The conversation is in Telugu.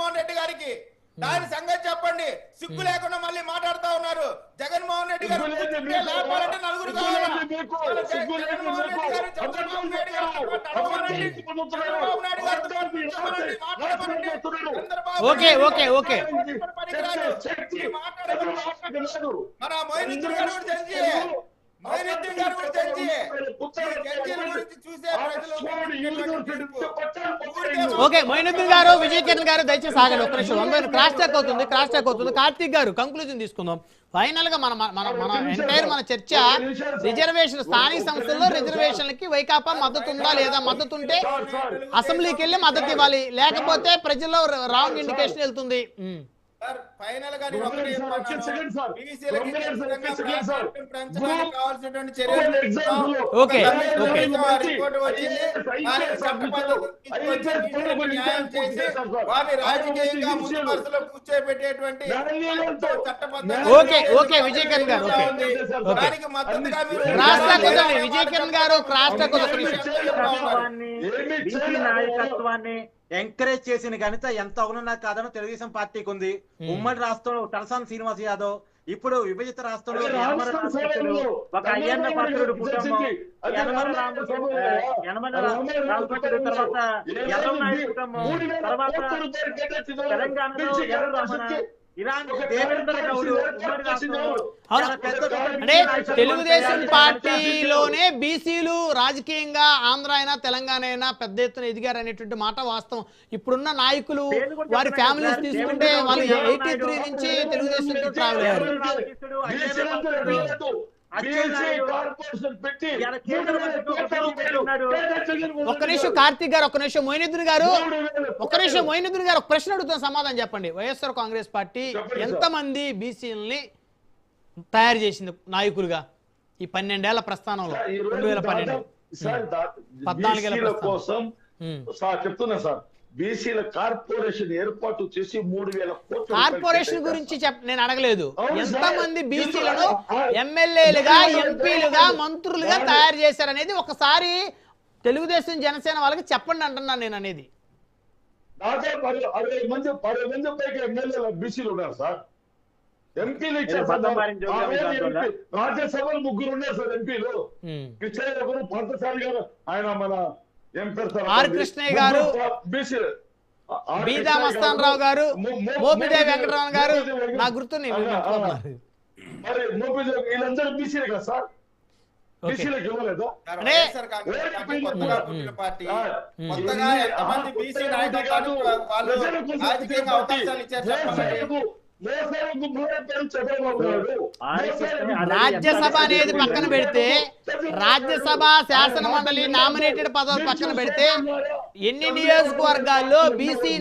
జగన్మోహన్ రెడ్డి గారికి దాని సంగతి చెప్పండి. సిగ్గు లేకుండా మళ్ళీ మాట్లాడుతా ఉన్నారు. జగన్మోహన్ రెడ్డి గారు లేపాలంటే నలుగురు కావాలా? జగన్మోహన్ రెడ్డి గారు Chandrababu Naidu okay okay okay మన మొయినుద్దీన్ గారు కూడా తెలిసి మొయినుద్దీన్ గారు కూడా తెలిసి చూసే ఓకే మొయినుద్దీన్ గారు, విజయ్ కిరణ్ గారు దయచేసి ఆగండి ఒక్క నిమిషం. క్రాస్ టాక్ అవుతుంది. కార్తీక్ గారు కంక్లూజన్ తీసుకుందాం. ఫైనల్ గా మన చర్చ రిజర్వేషన్, స్థానిక సంస్థల్లో రిజర్వేషన్లకి వైకాపా మద్దతు ఉందా లేదా? మద్దతు ఉంటే అసెంబ్లీకి వెళ్ళి మద్దతు ఇవ్వాలి, లేకపోతే ప్రజల్లో రాంగ్ ఇండికేషన్ వెళ్తుంది. ఫైనల్ గా కావాల్సినటువంటి చర్యలు ఓకే ఓకే రిపోర్ట్ వచ్చింది. న్యాయం చేసి వారిని రాజకీయంగా ముందు వరుసలో కూర్చోబెట్టేటువంటి ఓకే ఓకే విజయ్ కిరణ్ గారు దానికి మద్దతుగా విజయ్ కిరణ్ గారు క్రాస్ టాక్ నాయకత్వాన్ని ఎంకరేజ్ చేసిన ఘనత ఎంత అవునన్నా కాదనో తెలుగుదేశం పార్టీకి ఉంది. ఉమ్మడి రాష్ట్రంలో తలసాని శ్రీనివాస్ యాదవ్, ఇప్పుడు విభజిత రాష్ట్రంలో ఒక అయ్యన్న పాత్రుడు కుటుంబం, యనమల రామకృష్ణుడు, తర్వాత యదవ్ నాయుడు కుటుంబం, తర్వాత తెలంగాణలో ఎర్ర రమణ, దేవేంద్ర గౌడ్, ఉమ్మడి రాష్ట్రంలో అంటే తెలుగుదేశం పార్టీలోనే బీసీలు రాజకీయంగా ఆంధ్ర అయినా తెలంగాణ అయినా పెద్ద ఎత్తున ఎదిగారు అనేటువంటి మాట వాస్తవం. ఇప్పుడున్న నాయకులు వారి ఫ్యామిలీస్ తీసుకుంటే వాళ్ళు 83 నుంచి తెలుగుదేశంతో ట్రావెల్ అయ్యారు. ఒక్క నిమిషం కార్తీక్ గారు, ఒక్క నిమిషం మొయినుద్దీన్ గారు, ఒక ప్రశ్న అడుగుతున్న సమాధానం చెప్పండి. వైఎస్ఆర్ కాంగ్రెస్ పార్టీ ఎంతమంది బీసీలని తయారు చేసింది నాయకులుగా ఈ 12 ఏళ్ల ప్రస్థానంలో? 2012 14 కోసం చెప్తున్నా సార్, బీసీల కార్పొరేషన్ ఏర్పాటు చేసి 3,000 కోట్ల కార్పొరేషన్ గురించి నేను అడగలేదు. ఎంతమంది బీసీలను ఎమ్మెల్యేలుగా, ఎంపీలుగా, మంత్రులుగా తయారు చేశారనేది ఒకసారి తెలుగుదేశం జనసేన వాళ్ళకి చెప్పండి అంటున్నాను నేను అనేది. దాదాపు 60 మంది పైకి ఎమ్మెల్యేలు బీసీలు ఉన్నారు సార్. ఎంపీలు ఇచ్చారు. రాజ్యసభలో 3 ఉన్నారు సార్ ఎంపీలు. కృష్ణయ్య గారు, పార్థసారథి గారు, ఆయన మన ఆర్ కృష్ణయ్య గారు, బీదా మస్తాన్ రావు గారు, మోపిదేవి వెంకటరామన్ గారు, నా గుర్తున్నాయి. మరి మోపిదేవి వీళ్ళందరూ బీసీలే కదా సార్? బీసీలకు ఇవ్వలేదు. కొత్తగా ఎంతమంది బీసీ నాయకులు వాళ్ళు రాజకీయంగా అవకాశాలు ఇచ్చారు? రాజ్యసభ అనేది పక్కన పెడితే, రాజ్యసభ, శాసన మండలి, నామినేటెడ్ పదవి పక్కన పెడితే ఎన్ని నియోజకవర్గాల్లో బీసీ